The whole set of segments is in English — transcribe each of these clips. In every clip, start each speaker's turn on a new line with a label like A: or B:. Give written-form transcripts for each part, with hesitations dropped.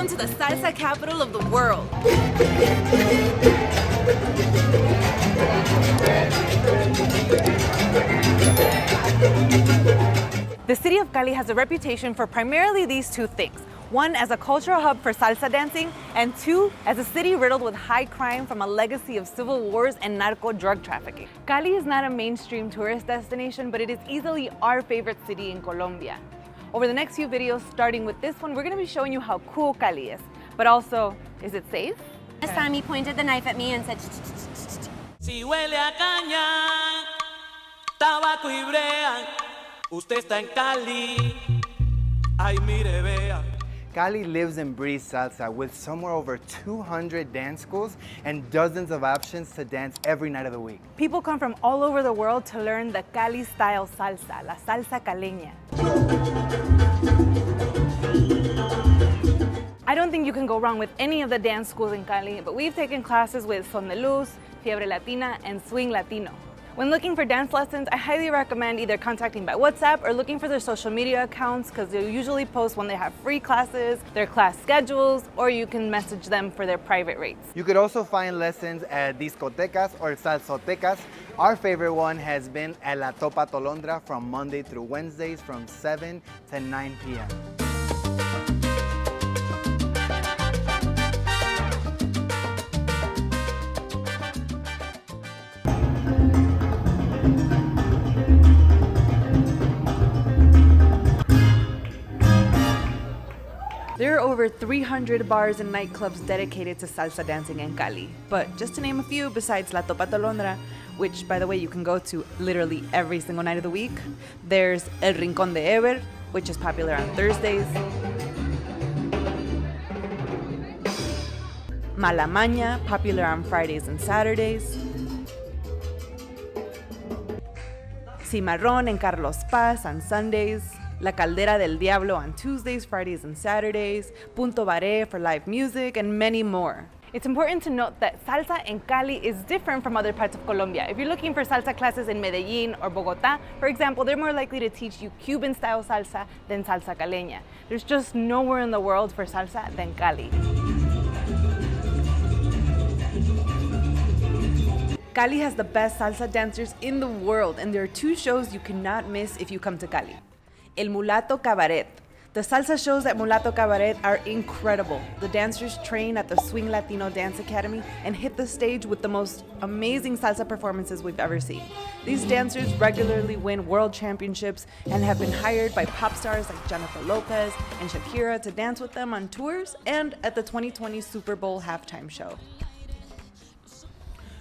A: Welcome to the salsa capital of the world. The city of Cali has a reputation for primarily these two things. One, as a cultural hub for salsa dancing, and two, as a city riddled with high crime from a legacy of civil wars and narco drug trafficking. Cali is not a mainstream tourist destination, but it is easily our favorite city in Colombia. Over the next few videos, starting with this one, we're going to be showing you how cool Cali is. But also, is it safe?
B: This time he pointed the knife at me and said, "Ch-ch-ch-ch-ch."
C: Si huele a caña, tabaco y brea, usted está en Cali, ay mire vea.
D: Cali lives and breathes salsa with somewhere over 200 dance schools and dozens of options to dance every night of the week.
A: People come from all over the world to learn the Cali-style salsa, la salsa caleña. I don't think you can go wrong with any of the dance schools in Cali, but we've taken classes with Son de Luz, Fiebre Latina, and Swing Latino. When looking for dance lessons, I highly recommend either contacting by WhatsApp or looking for their social media accounts because they'll usually post when they have free classes, their class schedules, or you can message them for their private rates.
D: You could also find lessons at discotecas or salsotecas. Our favorite one has been at La Topa Tolondra from Monday through Wednesdays from 7 to 9 p.m.
A: There are over 300 bars and nightclubs dedicated to salsa dancing in Cali. But just to name a few, besides La Topa Tolondra, which, by the way, you can go to literally every single night of the week, there's El Rincón de Ever, which is popular on Thursdays, Malamaña, popular on Fridays and Saturdays, Cimarrón en Carlos Paz on Sundays, La Caldera del Diablo on Tuesdays, Fridays, and Saturdays, Punto Baré for live music, and many more. It's important to note that salsa in Cali is different from other parts of Colombia. If you're looking for salsa classes in Medellin or Bogotá, for example, they're more likely to teach you Cuban-style salsa than salsa caleña. There's just nowhere in the world for salsa than Cali. Cali has the best salsa dancers in the world, and there are two shows you cannot miss if you come to Cali. El Mulato Cabaret. The salsa shows at Mulato Cabaret are incredible. The dancers train at the Swing Latino Dance Academy and hit the stage with the most amazing salsa performances we've ever seen. These dancers regularly win world championships and have been hired by pop stars like Jennifer Lopez and Shakira to dance with them on tours and at the 2020 Super Bowl halftime show.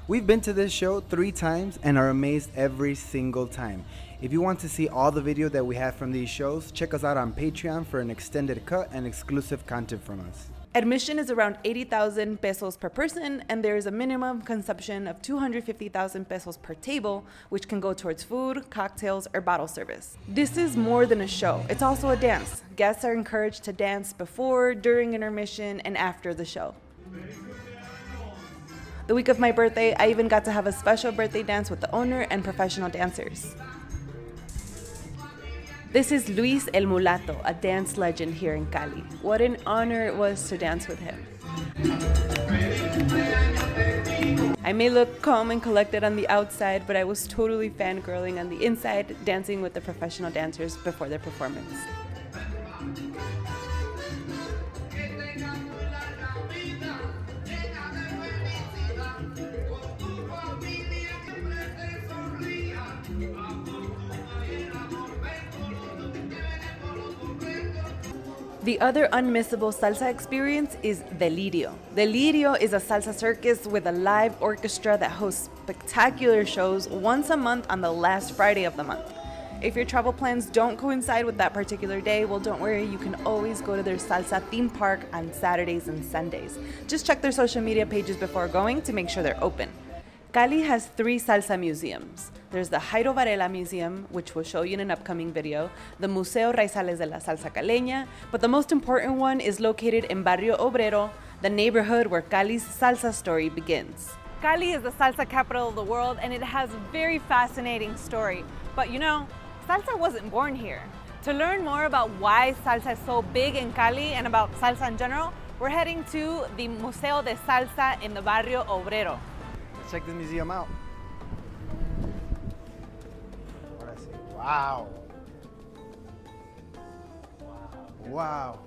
D: We've been to this show 3 times and are amazed every single time. If you want to see all the video that we have from these shows, check us out on Patreon for an extended cut and exclusive content from us.
A: Admission is around 80,000 pesos per person, and there is a minimum consumption of 250,000 pesos per table, which can go towards food, cocktails, or bottle service. This is more than a show. It's also a dance. Guests are encouraged to dance before, during intermission, and after the show. The week of my birthday, I even got to have a special birthday dance with the owner and professional dancers. This is Luis El Mulato, a dance legend here in Cali. What an honor it was to dance with him. I may look calm and collected on the outside, but I was totally fangirling on the inside, dancing with the professional dancers before their performance. The other unmissable salsa experience is Delirio. Delirio is a salsa circus with a live orchestra that hosts spectacular shows once a month on the last Friday of the month. If your travel plans don't coincide with that particular day, well, don't worry, you can always go to their salsa theme park on Saturdays and Sundays. Just check their social media pages before going to make sure they're open. Cali has 3 salsa museums. There's the Jairo Varela Museum, which we'll show you in an upcoming video, the Museo Raizales de la Salsa Caleña, but the most important one is located in Barrio Obrero, the neighborhood where Cali's salsa story begins. Cali is the salsa capital of the world, and it has a very fascinating story. But you know, salsa wasn't born here. To learn more about why salsa is so big in Cali and about salsa in general, We're heading to the Museo de Salsa in the Barrio Obrero.
D: Let's check this museum out. Wow. Wow.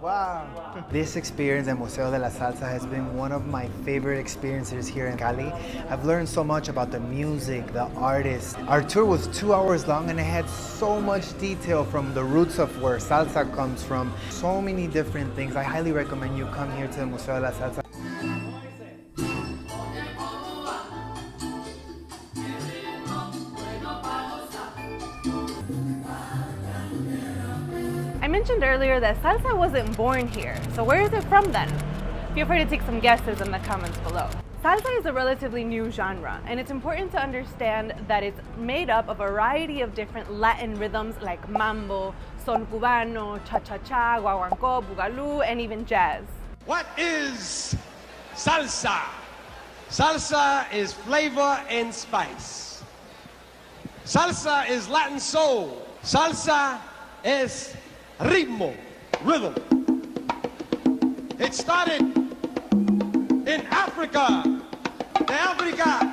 D: Wow. This experience at Museo de la Salsa has been one of my favorite experiences here in Cali. I've learned so much about the music, the artists. Our tour was 2 hours long and it had so much detail from the roots of where salsa comes from. So many different things. I highly recommend you come here to the Museo de la Salsa.
A: I mentioned earlier that salsa wasn't born here, so where is it from then? Feel free to take some guesses in the comments below. Salsa is a relatively new genre, and it's important to understand that it's made up of a variety of different Latin rhythms like mambo, son cubano, cha-cha-cha, guaguancó, boogaloo, and even jazz.
E: What is salsa? Salsa is flavor and spice. Salsa is Latin soul. Salsa is ritmo, rhythm. It started in Africa, de Africa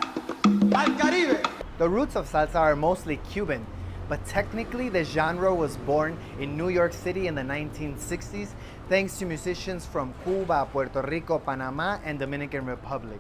E: al Caribe.
D: The roots of salsa are mostly Cuban, but technically the genre was born in New York City in the 1960s thanks to musicians from Cuba, Puerto Rico, Panama, and Dominican Republic.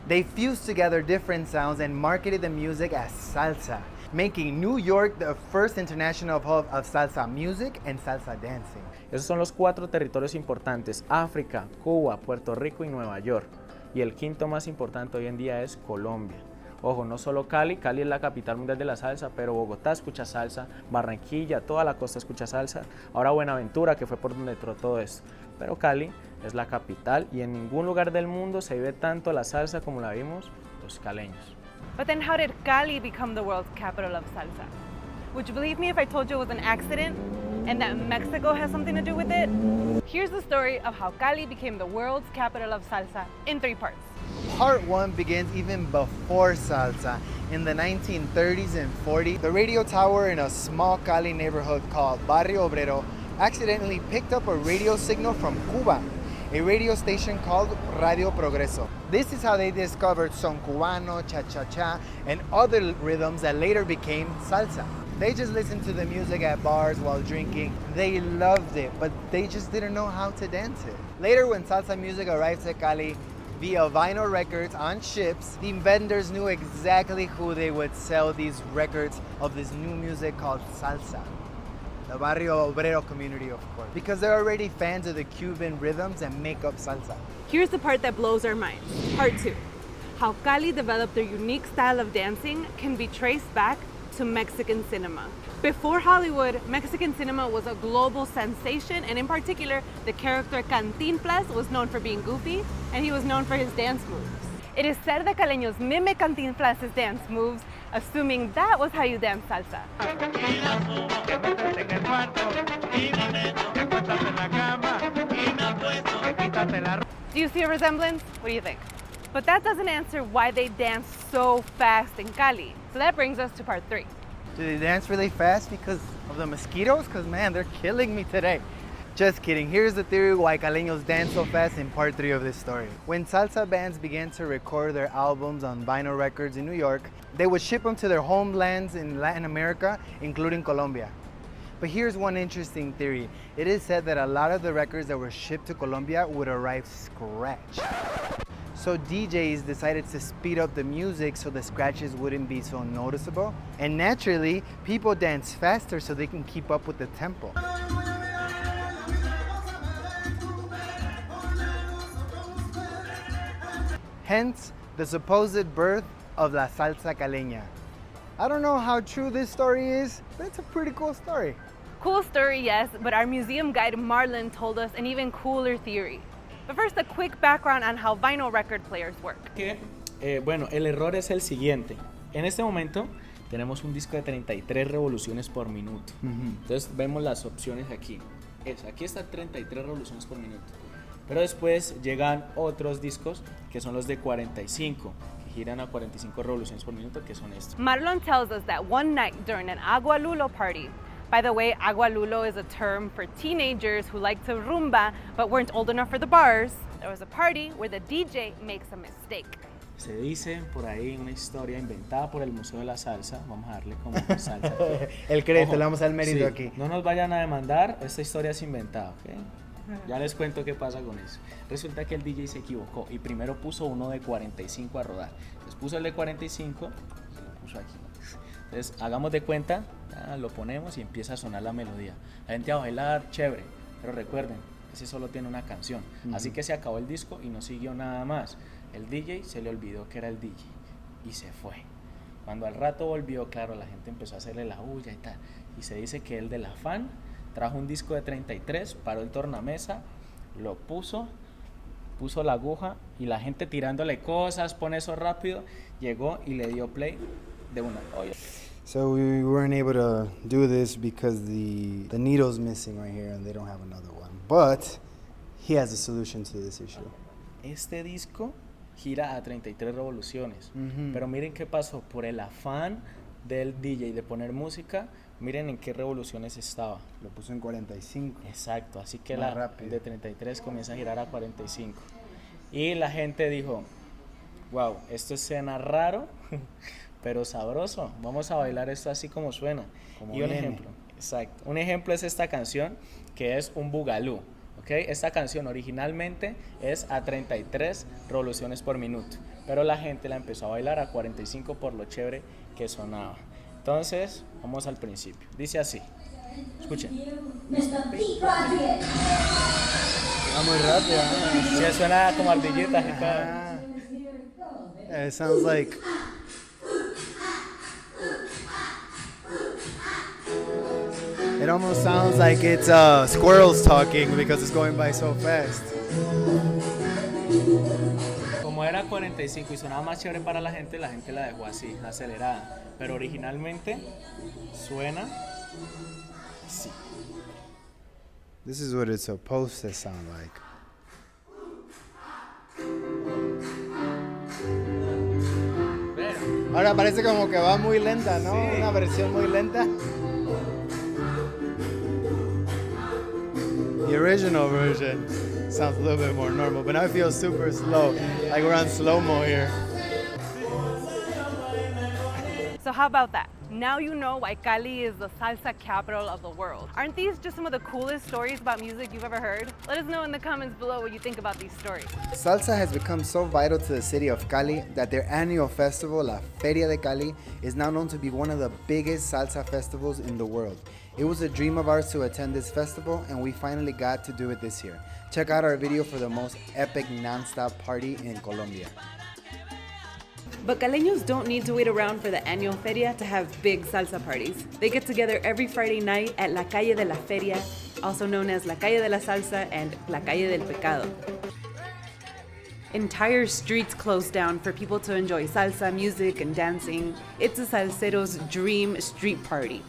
D: They fused together different sounds and marketed the music as salsa, making New York the first international hub of salsa music and salsa dancing.
F: Esos son los 4 territorios importantes: África, Cuba, Puerto Rico y Nueva York. Y el quinto más importante hoy en día es Colombia. Ojo, no solo Cali, Cali es la capital mundial de la salsa, pero Bogotá escucha salsa, Barranquilla, toda la costa escucha salsa, ahora Buenaventura, que fue por donde entró todo esto. Pero Cali es la capital y en ningún lugar del mundo se vive tanto la salsa como la vimos los caleños.
A: But then how did Cali become the world's capital of salsa? Would you believe me if I told you it was an accident and that Mexico has something to do with it? Here's the story of how Cali became the world's capital of salsa in 3 parts.
D: Part 1 begins even before salsa. In the 1930s and 40s, the radio tower in a small Cali neighborhood called Barrio Obrero accidentally picked up a radio signal from Cuba, a radio station called Radio Progreso. This is how they discovered son cubano, cha-cha-cha, and other rhythms that later became salsa. They just listened to the music at bars while drinking. They loved it, but they just didn't know how to dance it. Later, when salsa music arrived to Cali via vinyl records on ships, the vendors knew exactly who they would sell these records of this new music called salsa. The Barrio Obrero community, of course, because they're already fans of the Cuban rhythms that make up salsa.
A: Here's the part that blows our minds. Part 2. How Cali developed their unique style of dancing can be traced back to Mexican cinema. Before Hollywood, Mexican cinema was a global sensation, and in particular, the character Cantinflas was known for being goofy, and he was known for his dance moves. It is said that Caleños mimic Cantinflas' dance moves, assuming that was how you dance salsa. Do you see a resemblance? What do you think? But that doesn't answer why they dance so fast in Cali. So that brings us to part 3.
D: Do they dance really fast because of the mosquitoes? Because man, they're killing me today. Just kidding. Here's the theory why Caleños dance so fast in part 3 of this story. When salsa bands began to record their albums on vinyl records in New York, they would ship them to their homelands in Latin America, including Colombia. But here's one interesting theory. It is said that a lot of the records that were shipped to Colombia would arrive scratched. So DJs decided to speed up the music so the scratches wouldn't be so noticeable. And naturally, people dance faster so they can keep up with the tempo. Hence, the supposed birth of la salsa caleña. I don't know how true this story is, but it's a pretty cool story.
A: Cool story, yes, but our museum guide Marlon told us an even cooler theory. But first, a quick background on how vinyl record players work.
F: Bueno, el error es el siguiente. En este momento tenemos un disco de 33 revoluciones por minuto. Entonces vemos las opciones aquí. Aquí está 33 revoluciones por minuto. Pero después llegan otros discos que son los de 45, que giran a 45 revoluciones por minuto, que son estos.
A: Marlon tells us that one night during an Agua Lulo party,
G: By the way, agualulo is a term for teenagers who like to rumba but weren't old enough for the bars. There was a party where the DJ makes a mistake.
F: Se dice por ahí una historia inventada por el Museo de la Salsa, vamos a darle como salsa.
D: El crédito,
F: Ojo,
D: le vamos al mérito
F: sí,
D: aquí.
F: No nos vayan a demandar, esta historia es inventada, ¿ok? Ya les cuento qué pasa con eso. Resulta que el DJ se equivocó y primero puso uno de 45 a rodar. Después puso el de 45 y lo puso aquí. Entonces hagamos de cuenta, lo ponemos y empieza a sonar la melodía. La gente va a bailar, chévere, pero recuerden, ese solo tiene una canción. Así que se acabó el disco y no siguió nada más. El DJ se le olvidó que era el DJ y se fue. Cuando al rato volvió, claro, la gente empezó a hacerle la bulla y tal. Y se dice que el del afán trajo un disco de 33, paró el tornamesa, lo puso la aguja y la gente tirándole cosas, pone eso rápido, llegó y le dio play de una. Oh, yeah.
D: So we weren't able to do this because the needle's missing right here and they don't have another one. But he has a solution to this issue.
F: Este disco gira a 33 revoluciones, pero miren qué pasó, por el afán del DJ de poner música, miren en qué revoluciones estaba.
D: Lo puso en 45.
F: Exacto, así que
D: rápido.
F: de 33 comienza a girar a 45. Y la gente dijo, wow, esto suena raro, pero sabroso, vamos a bailar esto así como suena.
D: Como
F: y un
D: viene.
F: ejemplo, exacto, un ejemplo es esta canción que es un bugalú. Okay, esta canción originalmente es a 33 revoluciones por minuto, pero la gente la empezó a bailar a 45 por lo chévere que sonaba. Entonces, vamos al principio. Dice así. Escuchen.
D: Va muy rápido.
F: Sí, suena como ardillita.
D: It sounds like... It almost sounds like it's squirrels talking because it's going by so fast.
F: Como era 45 y sonaba más chévere para la gente la dejó así, acelerada. Pero originalmente suena así.
D: This is what it's supposed to sound like. Ahora parece como que va muy lenta, ¿no?
F: Sí.
D: Una versión muy lenta. The original version sounds a little bit more normal, but now it feels super slow, like we're on slow-mo here.
G: So how about that? Now you know why Cali is the salsa capital of the world. Aren't these just some of the coolest stories about music you've ever heard? Let us know in the comments below what you think about these stories.
D: Salsa has become so vital to the city of Cali that their annual festival, La Feria de Cali, is now known to be one of the biggest salsa festivals in the world. It was a dream of ours to attend this festival, and we finally got to do it this year. Check out our video for the most epic non-stop party in Colombia.
A: But caleños don't need to wait around for the annual feria to have big salsa parties. They get together every Friday night at La Calle de la Feria, also known as La Calle de la Salsa and La Calle del Pecado. Entire streets close down for people to enjoy salsa music and dancing. It's a salsero's dream street party.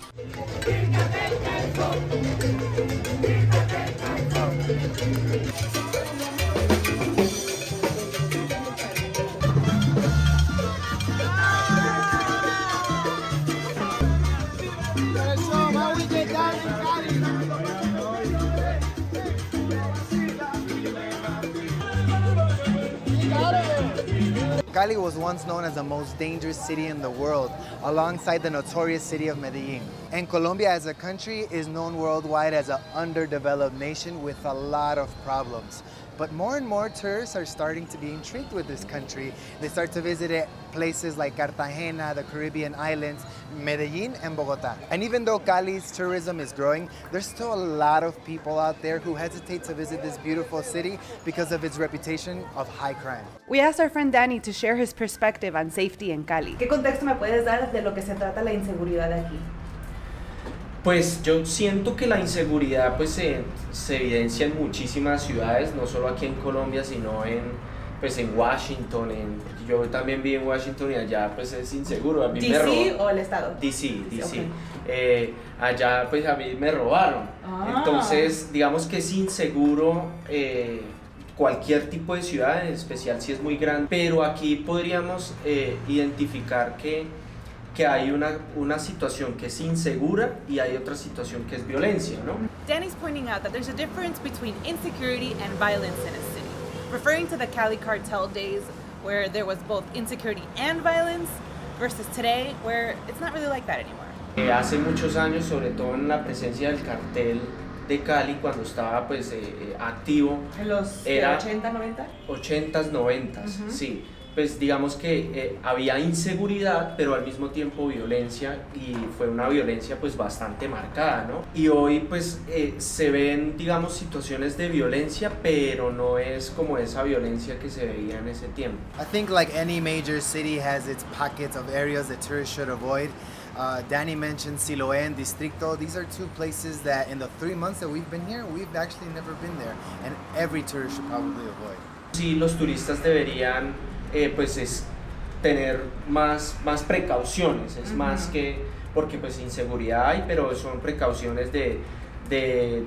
D: Cali was once known as the most dangerous city in the world, alongside the notorious city of Medellin. And Colombia as a country is known worldwide as an underdeveloped nation with a lot of problems. But more and more tourists are starting to be intrigued with this country. They start to visit it, places like Cartagena, the Caribbean islands, Medellin, and Bogota. And even though Cali's tourism is growing, there's still a lot of people out there who hesitate to visit this beautiful city because of its reputation of high crime.
A: We asked our friend Danny to share his perspective on safety in Cali. ¿Qué contexto me puedes dar de lo que se trata la inseguridad aquí?
H: Pues yo siento que la inseguridad pues se evidencia en muchísimas ciudades, no solo aquí en Colombia, sino pues en Washington, porque yo también vivo en Washington y allá pues es inseguro. A mí me
A: ¿DC o el estado?
H: DC.
A: Okay.
H: Allá pues a mí me robaron. Entonces digamos que es inseguro cualquier tipo de ciudad, en especial si es muy grande, pero aquí podríamos identificar que que hay una situación que es insegura y hay otra situación que es violencia, ¿no?
G: Danny's pointing out that there's a difference between insecurity and violence in a city, referring to the Cali cartel days where there was both insecurity and violence versus today where it's not really like that anymore.
H: Hace muchos años, sobre todo en la presencia del cartel de Cali, cuando estaba pues activo,
A: ¿En los
H: era
A: 80, 90?
H: 80s, 90s, sí. Pues digamos que había inseguridad, pero al mismo tiempo violencia, y fue una violencia pues bastante marcada, ¿no? Y hoy pues se ven, digamos, situaciones de violencia, pero no es como esa violencia que se veía en ese tiempo.
D: I think like any major city has its pockets of areas that tourists should avoid. Danny mentioned Siloé and Distrito. These are two places that in the 3 months that we've been here, we've actually never been there, and every tourist should probably avoid.
H: Sí, los turistas deberían pues es tener más precauciones, es más que, porque pues inseguridad hay, pero son precauciones de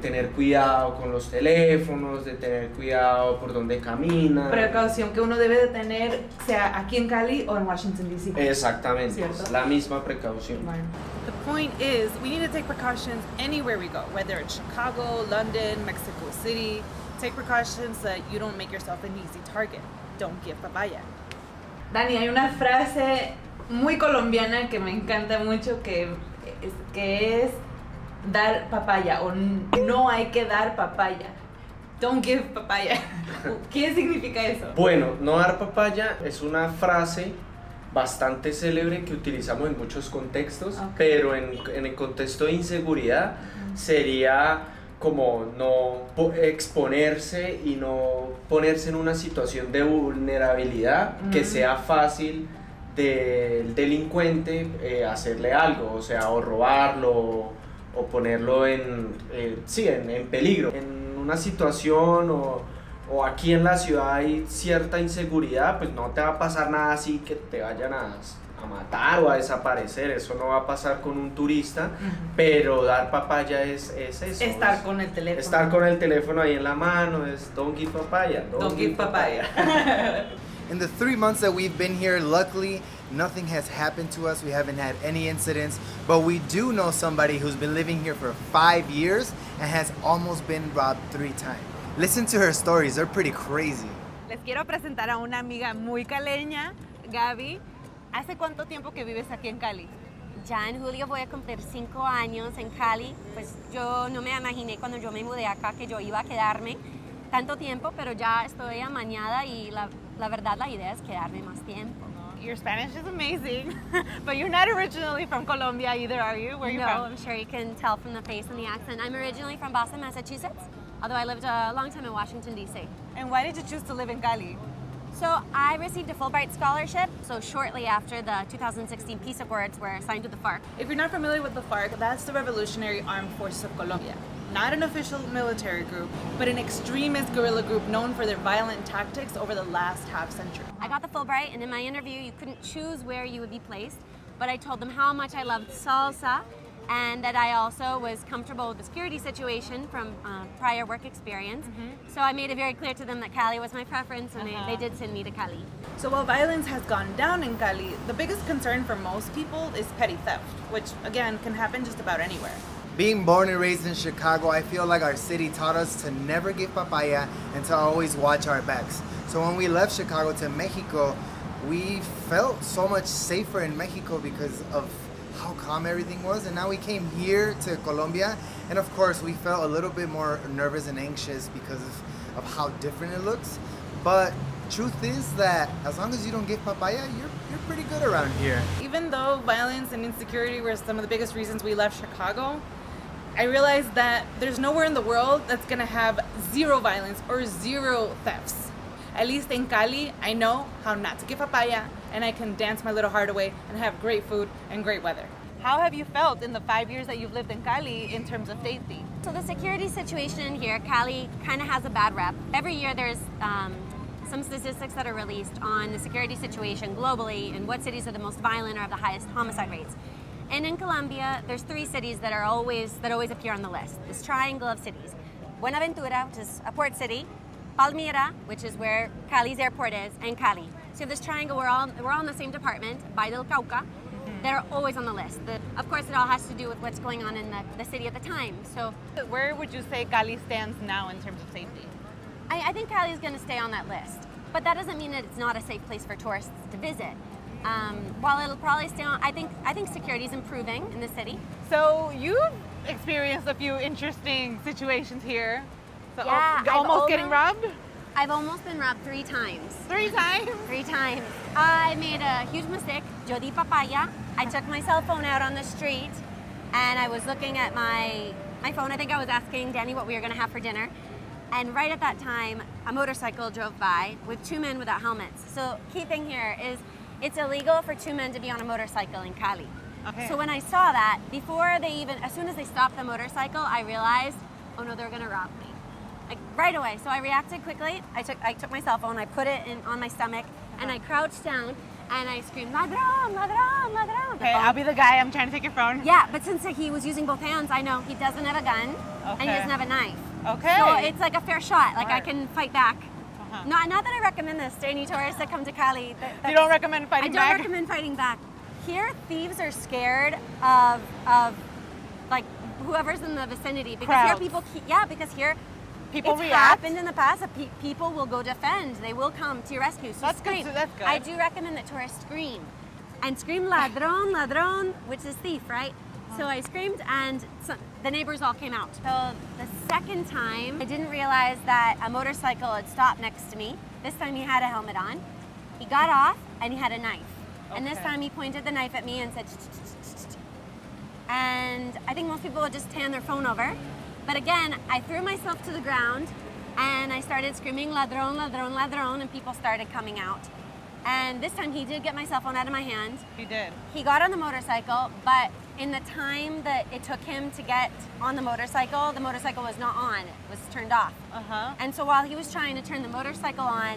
H: tener cuidado con los teléfonos, de tener cuidado por donde camina.
A: Precaución que uno debe de tener, sea aquí en Cali o en Washington, D.C.
H: Exactamente,
A: ¿Cierto?
H: es la misma precaución.
A: Bueno.
G: The point is, we need to take precautions anywhere we go, whether it's Chicago, London, Mexico City. Take precautions so that you don't make yourself an easy target. Don't give papaya.
A: Dani, hay una frase muy colombiana que me encanta mucho que es dar papaya o no hay que dar papaya. Don't give papaya. ¿Qué significa eso?
H: Bueno, no dar papaya es una frase bastante célebre que utilizamos en muchos contextos, pero en el contexto de inseguridad sería como no exponerse y no ponerse en una situación de vulnerabilidad que sea fácil del delincuente hacerle algo, o sea, o robarlo o ponerlo en peligro. En una situación o aquí en la ciudad hay cierta inseguridad, pues no te va a pasar nada así que te vayan a matar o a desaparecer, eso no va a pasar con un turista, pero dar papaya es eso.
A: Estar con el teléfono.
H: Estar con el teléfono ahí en la mano, es don't give papaya.
A: Don't give papaya.
D: In the 3 months that we've been here, luckily, nothing has happened to us. We haven't had any incidents, but we do know somebody who's been living here for 5 years and has almost been robbed 3 times. Listen to her stories, they're pretty crazy.
G: Les quiero presentar a una amiga muy caleña, Gaby. ¿Hace cuánto tiempo que vives aquí en Cali?
B: Ya en julio voy a cumplir 5 años en Cali. Pues yo no me imaginé cuando yo me mudé acá que yo iba a quedarme tanto tiempo, pero ya estoy amañada y la verdad la idea es quedarme más tiempo.
G: Your Spanish is amazing, but you're not originally from Colombia either, are you? Where are you
B: No,
G: from?
B: I'm sure you can tell from the face and the accent. I'm originally from Boston, Massachusetts, although I lived a long time in Washington, D.C.
G: And why did you choose to live in Cali?
B: So I received a Fulbright scholarship, so shortly after the 2016 Peace Accords were signed with the FARC.
G: If you're not familiar with the FARC, that's the Revolutionary Armed Forces of Colombia. Not an official military group, but an extremist guerrilla group known for their violent tactics over the last half century.
B: I got the Fulbright, and in my interview, you couldn't choose where you would be placed, but I told them how much I loved salsa and that I also was comfortable with the security situation from prior work experience. So I made it very clear to them that Cali was my preference, and they did send me to Cali.
G: So while violence has gone down in Cali, the biggest concern for most people is petty theft, which again can happen just about anywhere.
D: Being born and raised in Chicago, I feel like our city taught us to never give papaya and to always watch our backs. So when we left Chicago to Mexico, we felt so much safer in Mexico because of how calm everything was, and now we came here to Colombia, and of course we felt a little bit more nervous and anxious because of how different it looks. But truth is that as long as you don't get papaya, you're pretty good around here.
G: Even though violence and insecurity were some of the biggest reasons we left Chicago, I realized that there's nowhere in the world that's gonna have zero violence or zero thefts. At least in Cali, I know how not to get papaya, and I can dance my little heart away and have great food and great weather. How have you felt in the 5 years that you've lived in Cali in terms of safety?
B: So the security situation in here, Cali kind of has a bad rep. Every year there's some statistics that are released on the security situation globally and what cities are the most violent or have the highest homicide rates. And in Colombia, there's 3 cities that always appear on the list. This triangle of cities: Buenaventura, which is a port city; Palmira, which is where Cali's airport is; and Cali. So you have this triangle. We're all in the same department, Baila, They're always on the list. Of course, it all has to do with what's going on in the city at the time. So
G: Where would you say Cali stands now in terms of safety?
B: I think Cali is going to stay on that list. But that doesn't mean that it's not a safe place for tourists to visit. While it'll probably stay on, I think security is improving in the city.
G: So you've experienced a few interesting situations here. So
B: Yeah,
G: almost getting robbed?
B: I've almost been robbed 3 times.
G: 3 times?
B: 3 times. I made a huge mistake. Yo di papaya. I took my cell phone out on the street and I was looking at my phone. I think I was asking Danny what we were going to have for dinner. And right at that time, a motorcycle drove by with 2 men without helmets. So key thing here is it's illegal for 2 men to be on a motorcycle in Cali.
G: Okay.
B: So when I saw that, as soon as they stopped the motorcycle, I realized, oh no, they're going to rob me. Like right away. So I reacted quickly. I took my cell phone, I put it on my stomach, and I crouched down and I screamed, ladrón, ladrón, ladrón.
G: Okay, I'll be the guy. I'm trying to take your phone.
B: Yeah, but since he was using both hands, I know he doesn't have a gun and he
G: Okay.
B: doesn't have a knife.
G: Okay.
B: So it's like a fair shot. Like I
G: Smart.
B: can fight back.
G: Uh-huh.
B: Not that I recommend this to any tourists that come to Cali.
G: You don't recommend fighting back?
B: I don't recommend fighting back. Here, thieves are scared of like whoever's in the vicinity because
G: Crowds.
B: here because here
G: People
B: it's
G: react?
B: happened in the past that people will go defend. They will come to your rescue. So
G: That's good,
B: scream.
G: so that's good.
B: I do recommend that tourists scream and scream ladrón, ladrón, which is thief, right? So I screamed and the neighbors all came out. So the second time, I didn't realize that a motorcycle had stopped next to me. This time he had a helmet on. He got off and he had a knife. And this
G: Okay.
B: time he pointed the knife at me and said, "Ch-ch-ch-ch-ch." And I think most people would just hand their phone over. But again, I threw myself to the ground and I started screaming, ladrón, ladrón, ladrón, and people started coming out. And this time he did get my cell phone out of my hand.
G: He did.
B: He got on the motorcycle, but in the time that it took him to get on the motorcycle was not on, it was turned off.
G: Uh-huh.
B: And so while he was trying to turn the motorcycle on,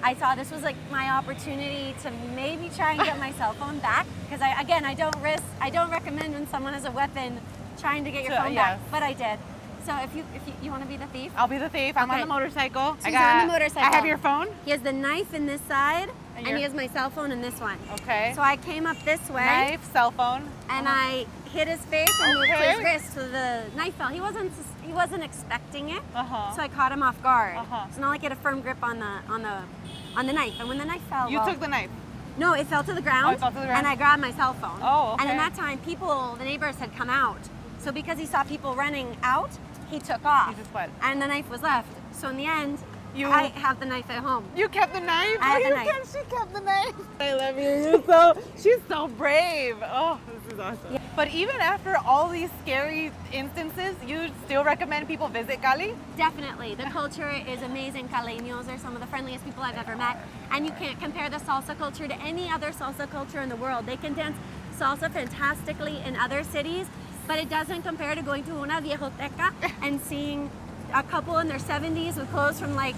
B: I saw this was like my opportunity to maybe try and get my cell phone back. Because I don't recommend when someone has a weapon trying to get your phone back, but I did. So if you want to be the thief?
G: I'll be the thief. I'm on
B: Okay.
G: the motorcycle.
B: So he's on the motorcycle.
G: I have your phone.
B: He has the knife in this side,
G: And
B: and he has my cell phone in this one.
G: Okay.
B: So I came up this way.
G: Knife, cell phone.
B: And I hit his face and moved
G: Okay.
B: his wrist, so the knife fell. He wasn't expecting it,
G: Uh-huh.
B: so I caught him off guard.
G: Uh-huh.
B: It's not like he had a firm grip on the knife. And when the knife fell,
G: You
B: well,
G: took the knife.
B: no, it fell to the ground.
G: Oh, it fell to the ground?
B: And I grabbed my cell phone.
G: Oh, okay.
B: And in that time, the neighbors had come out. So because he saw people running out, he took off.
G: He just went.
B: And the knife was left. So in the end,
G: You-
B: I have the knife at home.
G: You kept the knife?
B: I have the
G: You
B: knife.
G: kept- She kept the knife. I love you. She's so brave. Oh, this is awesome.
B: Yeah.
G: But even after all these scary instances, you still recommend people visit Cali?
B: Definitely. The culture is amazing. Caleños are some of the friendliest people I've ever met. And you can't compare the salsa culture to any other salsa culture in the world. They can dance salsa fantastically in other cities, but it doesn't compare to going to una viejoteca and seeing a couple in their 70s with clothes from like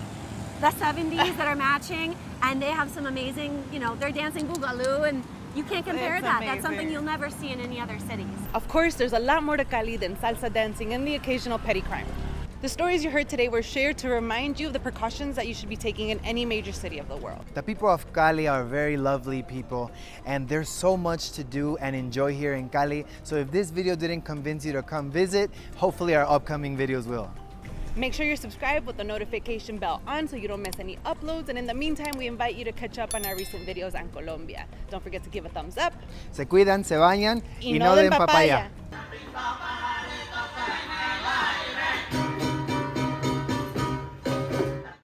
B: the 70s that are matching, and they have some amazing, they're dancing boogaloo, and you can't compare
G: It's
B: that.
G: amazing.
B: That's something you'll never see in any other cities.
A: Of course, there's a lot more to Cali than salsa dancing and the occasional petty crime. The stories you heard today were shared to remind you of the precautions that you should be taking in any major city of the world.
D: The people of Cali are very lovely people, and there's so much to do and enjoy here in Cali. So if this video didn't convince you to come visit, hopefully our upcoming videos will.
A: Make sure you're subscribed with the notification bell on so you don't miss any uploads. And in the meantime, we invite you to catch up on our recent videos on Colombia. Don't forget to give a thumbs up.
D: Se cuidan, se bañan
A: Y no den papaya.
C: Papaya.